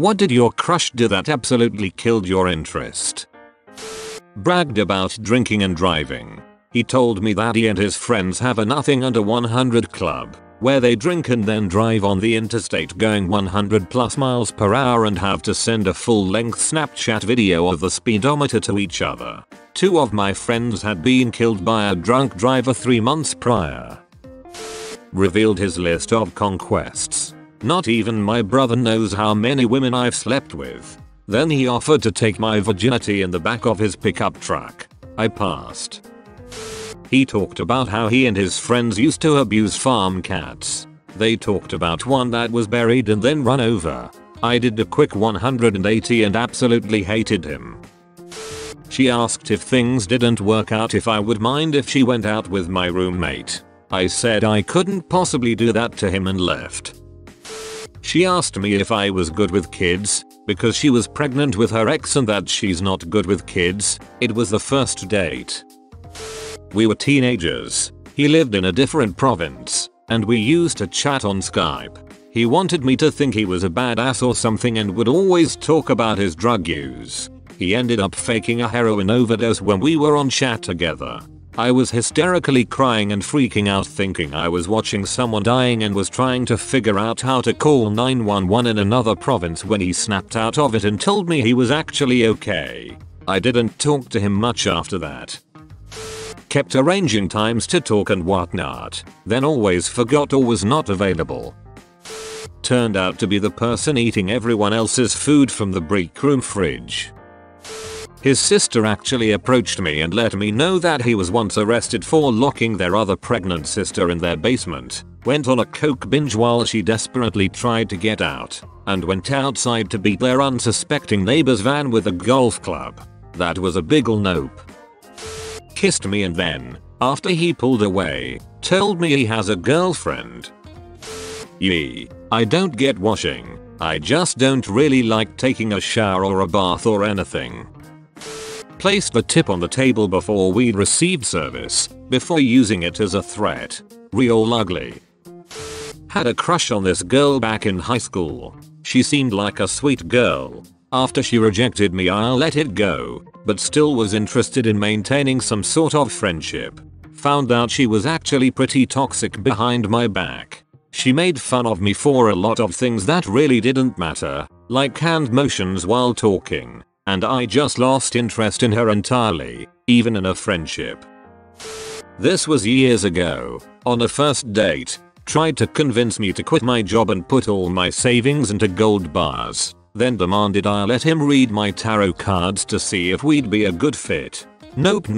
What did your crush do that absolutely killed your interest? Bragged about drinking and driving. He told me that he and his friends have a nothing under 100 club, where they drink and then drive on the interstate going 100 plus miles per hour and have to send a full-length Snapchat video of the speedometer to each other. 2 of my friends had been killed by a drunk driver 3 months prior. Revealed his list of conquests. Not even my brother knows how many women I've slept with. Then he offered to take my virginity in the back of his pickup truck. I passed. He talked about how he and his friends used to abuse farm cats. They talked about one that was buried and then run over. I did a quick 180 and absolutely hated him. She asked if things didn't work out if I would mind if she went out with my roommate. I said I couldn't possibly do that to him and left. She asked me if I was good with kids, because she was pregnant with her ex and that she's not good with kids. It was the first date. We were teenagers. He lived in a different province, and we used to chat on Skype. He wanted me to think he was a badass or something and would always talk about his drug use. He ended up faking a heroin overdose when we were on chat together. I was hysterically crying and freaking out thinking I was watching someone dying and was trying to figure out how to call 911 in another province when he snapped out of it and told me he was actually okay. I didn't talk to him much after that. Kept arranging times to talk and whatnot, then always forgot or was not available. Turned out to be the person eating everyone else's food from the break room fridge. His sister actually approached me and let me know that he was once arrested for locking their other pregnant sister in their basement, went on a coke binge while she desperately tried to get out, and went outside to beat their unsuspecting neighbor's van with a golf club. That was a big ol' nope. Kissed me and then, after he pulled away, told me he has a girlfriend. Yee, I don't get washing. I just don't really like taking a shower or a bath or anything. Placed the tip on the table before we'd received service, before using it as a threat. Real ugly. Had a crush on this girl back in high school. She seemed like a sweet girl. After she rejected me I let it go, but still was interested in maintaining some sort of friendship. Found out she was actually pretty toxic behind my back. She made fun of me for a lot of things that really didn't matter, like hand motions while talking, and I just lost interest in her entirely, even in a friendship. This was years ago. On a first date, tried to convince me to quit my job and put all my savings into gold bars. Then demanded I let him read my tarot cards to see if we'd be a good fit. Nope.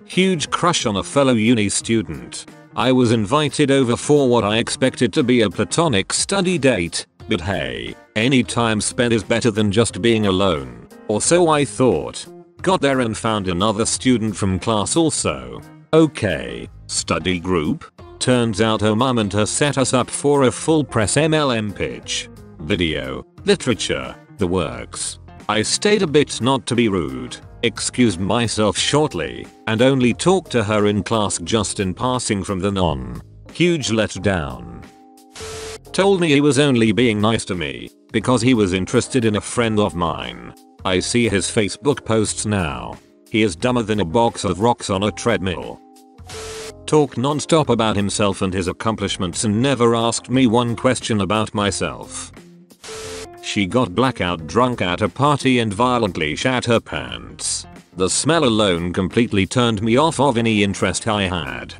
Huge crush on a fellow uni student. I was invited over for what I expected to be a platonic study date, but hey, any time spent is better than just being alone, or so I thought. Got there and found another student from class also. Okay, study group? Turns out her mum and her set us up for a full press MLM pitch. Video, literature, the works. I stayed a bit not to be rude, excused myself shortly, and only talked to her in class just in passing from then on. Huge letdown. Told me he was only being nice to me because he was interested in a friend of mine. I see his Facebook posts now. He is dumber than a box of rocks on a treadmill. Talked non-stop about himself and his accomplishments and never asked me one question about myself. She got blackout drunk at a party and violently shat her pants. The smell alone completely turned me off of any interest I had.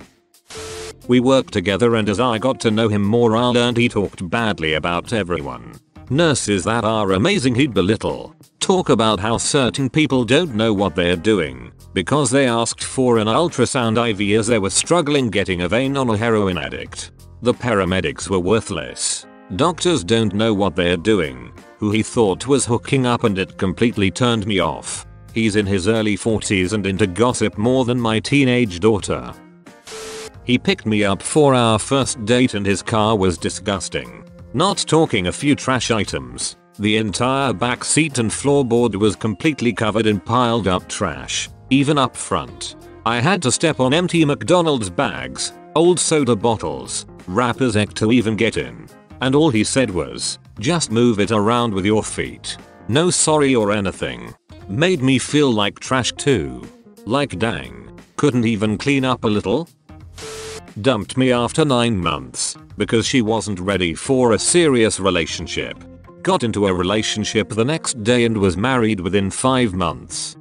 We worked together and as I got to know him more I learned he talked badly about everyone. Nurses that are amazing he'd belittle. Talk about how certain people don't know what they're doing because they asked for an ultrasound IV as they were struggling getting a vein on a heroin addict. The paramedics were worthless. Doctors don't know what they're doing. Who he thought was hooking up and it completely turned me off. He's in his early 40s and into gossip more than my teenage daughter. He picked me up for our first date and his car was disgusting. Not talking a few trash items. The entire back seat and floorboard was completely covered in piled up trash, even up front. I had to step on empty McDonald's bags, old soda bottles, wrappers to even get in. and all he said was, "Just move it around with your feet. No sorry or anything." Made me feel like trash too. Like dang, couldn't even clean up a little? Dumped me after 9 months because she wasn't ready for a serious relationship. Got into a relationship the next day and was married within 5 months.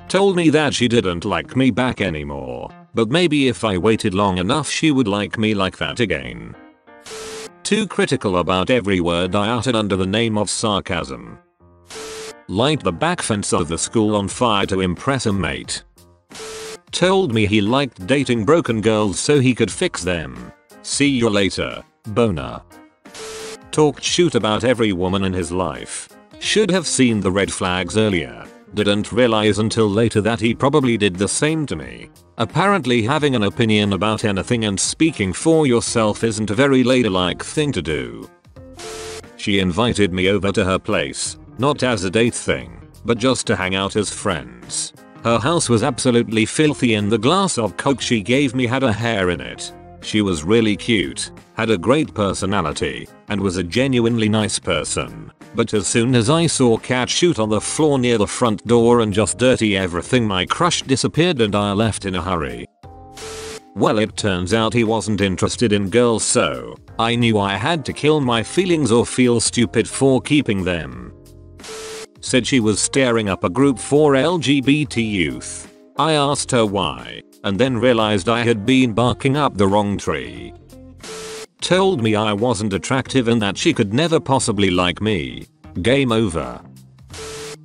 Told me that she didn't like me back anymore, but maybe if I waited long enough she would like me like that again. Too critical about every word I uttered under the name of sarcasm. Light the back fence of the school on fire to impress a mate. Told me he liked dating broken girls so he could fix them. See you later, boner. Talked shoot about every woman in his life. Should have seen the red flags earlier. Didn't realize until later that he probably did the same to me. Apparently having an opinion about anything and speaking for yourself isn't a very ladylike thing to do. She invited me over to her place, not as a date thing, but just to hang out as friends. Her house was absolutely filthy and the glass of Coke she gave me had a hair in it. She was really cute, had a great personality, and was a genuinely nice person. But as soon as I saw cat shoot on the floor near the front door and just dirty everything, my crush disappeared and I left in a hurry. Well, it turns out he wasn't interested in girls, so I knew I had to kill my feelings or feel stupid for keeping them. Said she was staring up a group for LGBT youth. I asked her why, and then realized I had been barking up the wrong tree. Told me I wasn't attractive and that she could never possibly like me. Game over.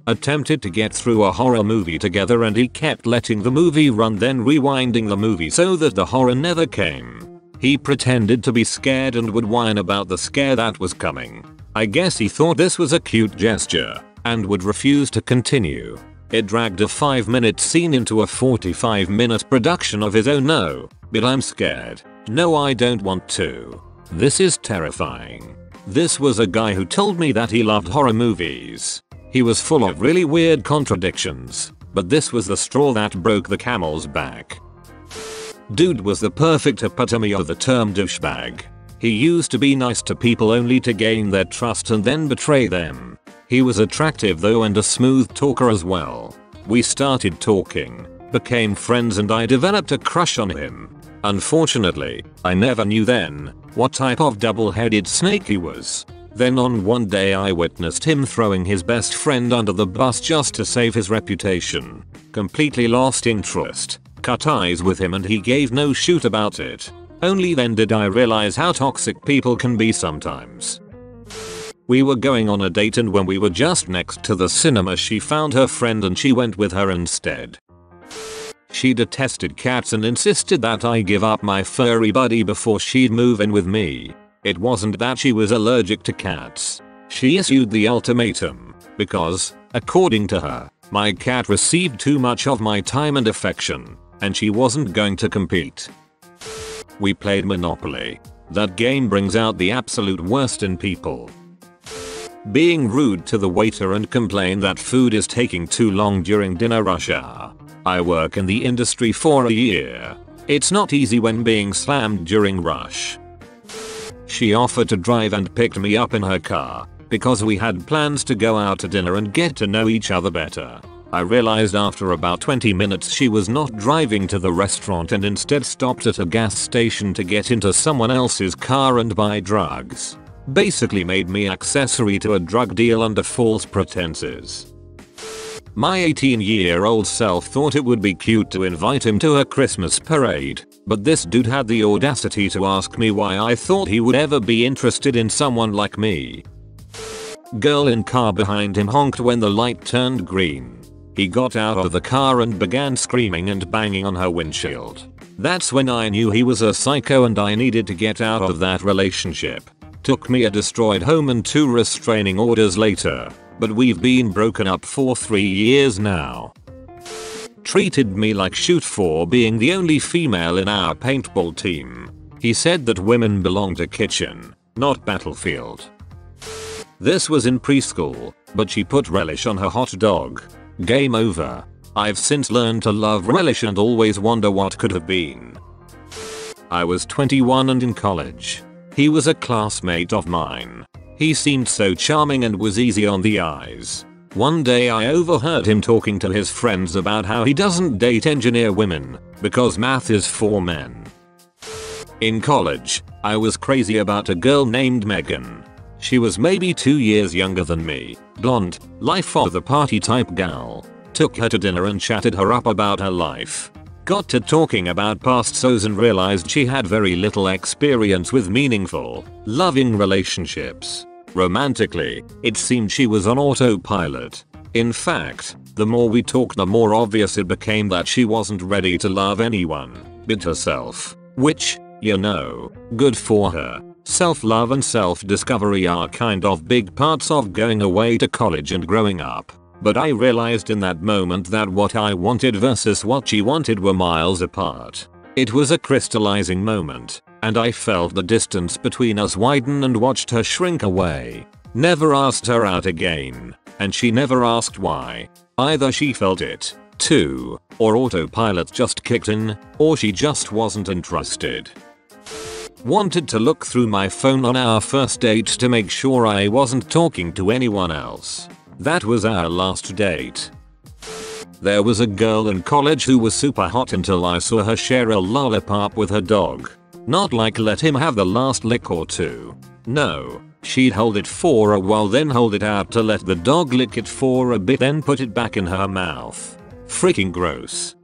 Attempted to get through a horror movie together and he kept letting the movie run, then rewinding the movie so that the horror never came. He pretended to be scared and would whine about the scare that was coming. I guess he thought this was a cute gesture and would refuse to continue. It dragged a 5-minute scene into a 45-minute production of his own. No, but I'm scared. No, I don't want to. This is terrifying. This was a guy who told me that he loved horror movies. He was full of really weird contradictions, but this was the straw that broke the camel's back. Dude was the perfect epitome of the term douchebag. He used to be nice to people only to gain their trust and then betray them. He was attractive though and a smooth talker as well. We started talking, became friends, and I developed a crush on him. Unfortunately, I never knew then what type of double-headed snake he was. Then on one day I witnessed him throwing his best friend under the bus just to save his reputation. Completely lost interest, cut ties with him, and he gave no shoot about it. Only then did I realize how toxic people can be sometimes. We were going on a date and when we were just next to the cinema she found her friend and she went with her instead. She detested cats and insisted that I give up my furry buddy before she'd move in with me. It wasn't that she was allergic to cats. She issued the ultimatum because, according to her, my cat received too much of my time and affection, and she wasn't going to compete. We played Monopoly. That game brings out the absolute worst in people. Being rude to the waiter and complain that food is taking too long during dinner rush hour. I work in the industry for a year. It's not easy when being slammed during rush. She offered to drive and picked me up in her car because we had plans to go out to dinner and get to know each other better. I realized after about 20 minutes she was not driving to the restaurant and instead stopped at a gas station to get into someone else's car and buy drugs. Basically made me accessory to a drug deal under false pretenses. My 18-year-old self thought it would be cute to invite him to a Christmas parade, but this dude had the audacity to ask me why I thought he would ever be interested in someone like me. Girl in car behind him honked when the light turned green. He got out of the car and began screaming and banging on her windshield. That's when I knew he was a psycho and I needed to get out of that relationship. Took me a destroyed home and 2 restraining orders later, but we've been broken up for 3 years now. Treated me like shoot for being the only female in our paintball team. He said that women belong to kitchen, not battlefield. This was in preschool, but she put relish on her hot dog. Game over. I've since learned to love relish and always wonder what could have been. I was 21 and in college. He was a classmate of mine. He seemed so charming and was easy on the eyes. One day I overheard him talking to his friends about how he doesn't date engineer women because math is for men. In college, I was crazy about a girl named Megan. She was maybe 2 years younger than me, blonde, life of the party type gal. Took her to dinner and chatted her up about her life. Got to talking about past so's and realized she had very little experience with meaningful, loving relationships. Romantically, it seemed she was on autopilot. In fact, the more we talked the more obvious it became that she wasn't ready to love anyone but herself. Which, you know, good for her. Self-love and self-discovery are kind of big parts of going away to college and growing up. But I realized in that moment that what I wanted versus what she wanted were miles apart. It was a crystallizing moment, and I felt the distance between us widen and watched her shrink away. Never asked her out again, and she never asked why. Either she felt it, too, or autopilot just kicked in, or she just wasn't interested. Wanted to look through my phone on our first date to make sure I wasn't talking to anyone else. That was our last date. There was a girl in college who was super hot until I saw her share a lollipop with her dog. Not like let him have the last lick or two. No, she'd hold it for a while then hold it out to let the dog lick it for a bit then put it back in her mouth. Freaking gross.